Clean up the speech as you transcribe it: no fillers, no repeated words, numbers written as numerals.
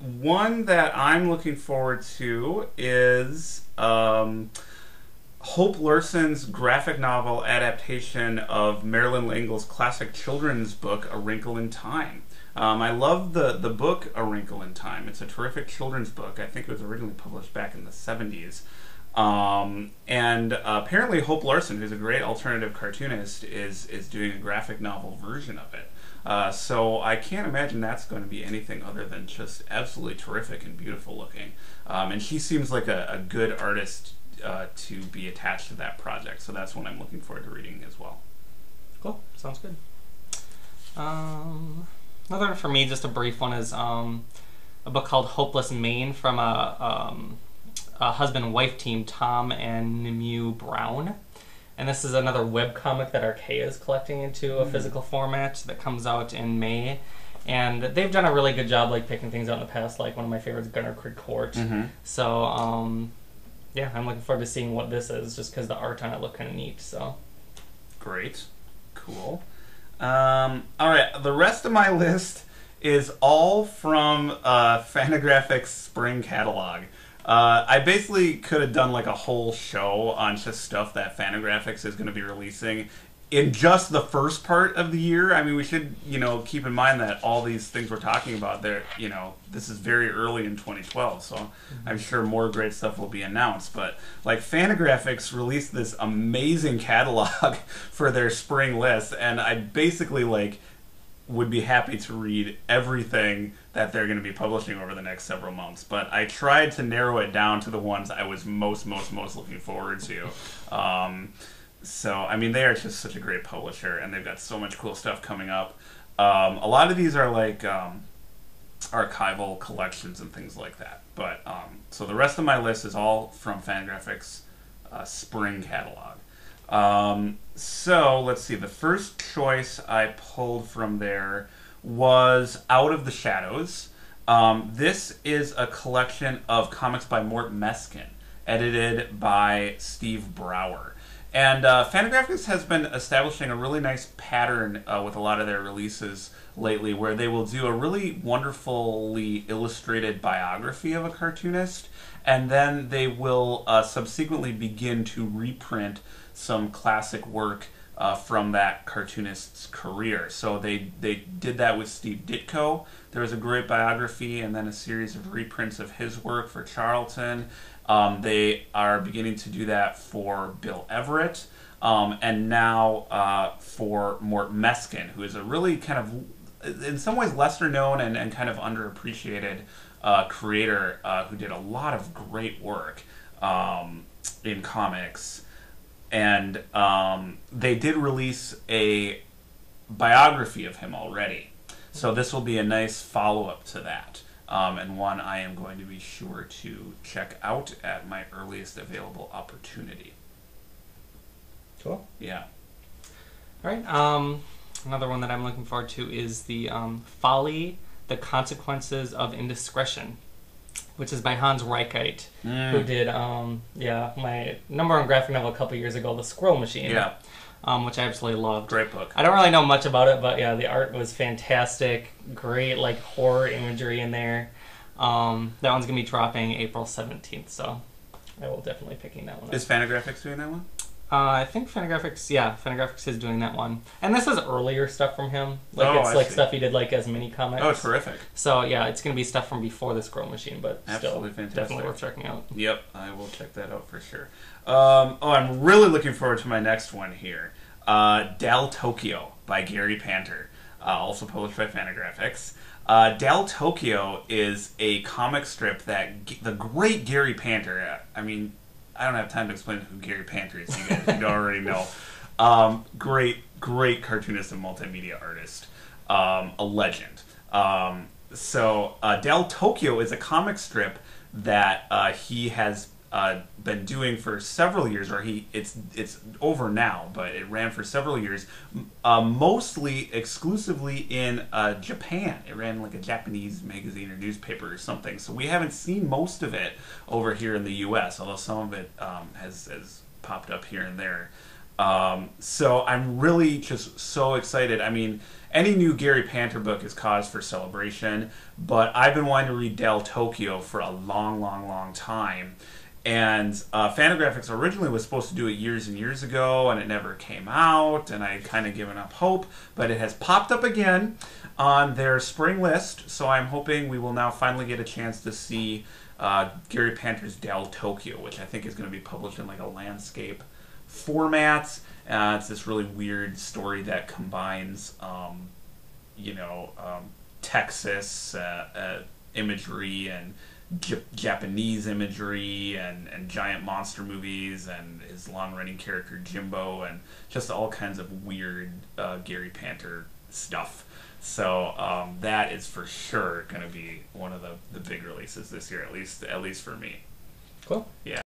one that I'm looking forward to is Hope Larson's graphic novel adaptation of Marilyn L'Engle's classic children's book, A Wrinkle in Time. I love the book A Wrinkle in Time. It's a terrific children's book. I think it was originally published back in the 70s. And apparently Hope Larson, who's a great alternative cartoonist, is doing a graphic novel version of it. So I can't imagine that's going to be anything other than just absolutely terrific and beautiful looking. And she seems like a good artist to be attached to that project. So that's one I'm looking forward to reading as well. Cool. Sounds good. Another one for me, just a brief one, is a book called Hopeless Maine from a husband and wife team, Tom and Nemu Brown. And this is another webcomic that Archaea is collecting into a physical format that comes out in May. And they've done a really good job like picking things out in the past, like one of my favorites, Gunner Creek Court. So, yeah, I'm looking forward to seeing what this is, just because the art on it looked kind of neat. So, great. Cool. All right, the rest of my list is all from Fantagraphics Spring Catalog. I basically could have done like a whole show on just stuff that Fantagraphics is going to be releasing in just the first part of the year. I mean, we should, keep in mind that all these things we're talking about, this is very early in 2012, so I'm sure more great stuff will be announced. But like Fantagraphics released this amazing catalog for their spring list, and I basically would be happy to read everything that they're going to be publishing over the next several months. But I tried to narrow it down to the ones I was most looking forward to. So, I mean, they are just such a great publisher, and they've got so much cool stuff coming up. A lot of these are like archival collections and things like that. But so the rest of my list is all from Fantagraphics Spring Catalog. So let's see. The first choice I pulled from there was Out of the Shadows. This is a collection of comics by Mort Meskin, edited by Steve Brower. And Fantagraphics has been establishing a really nice pattern with a lot of their releases lately, where they will do a really wonderfully illustrated biography of a cartoonist, and then they will subsequently begin to reprint some classic work from that cartoonist's career. So they did that with Steve Ditko. There was a great biography and then a series of reprints of his work for Charlton. They are beginning to do that for Bill Everett, and now for Mort Meskin, who is a really kind of, in some ways, lesser known and kind of underappreciated creator who did a lot of great work in comics. And they did release a biography of him already. So this will be a nice follow-up to that. And one I am going to be sure to check out at my earliest available opportunity. Cool. Yeah. All right. Another one that I'm looking forward to is the Folly, The Consequences of Indiscretion, which is by Hans Reichheit, who did my number one graphic novel a couple years ago, The Squirrel Machine. Yeah. Which I absolutely loved. Great book. I don't really know much about it, but yeah, the art was fantastic. Great, horror imagery in there. That one's going to be dropping April 17th, so I will definitely be picking that one up. Is Fantagraphics doing that one? I think Fantagraphics is doing that one. And this is earlier stuff from him. It's stuff he did as mini comics. Oh, terrific. So yeah, it's going to be stuff from before the Squirrel Machine, but absolutely still fantastic. Definitely worth checking out. Yep, I will check that out for sure. I'm really looking forward to my next one here. Dal Tokyo by Gary Panter, also published by Fantagraphics. Dal Tokyo is a comic strip that the great Gary Panter, I mean, I don't have time to explain who Gary Panter is. You guys you already know. Great cartoonist and multimedia artist. A legend. So Dal Tokyo is a comic strip that he has been doing for several years, or it's over now, but it ran for several years, mostly exclusively in Japan. It ran like a Japanese magazine or newspaper or something. So we haven't seen most of it over here in the U.S., although some of it has popped up here and there. So I'm really just so excited. I mean, any new Gary Panter book is cause for celebration, but I've been wanting to read Del Tokyo for a long, long, long time. And Fantagraphics originally was supposed to do it years and years ago, and it never came out, and I had kind of given up hope. But it has popped up again on their spring list, so I'm hoping we will now finally get a chance to see Gary Panter's Del Tokyo, which I think is going to be published in like a landscape format. It's this really weird story that combines, Texas imagery and Japanese imagery and giant monster movies and his long-running character Jimbo and just all kinds of weird Gary Panter stuff. So that is for sure going to be one of the big releases this year, at least for me. Cool. Yeah.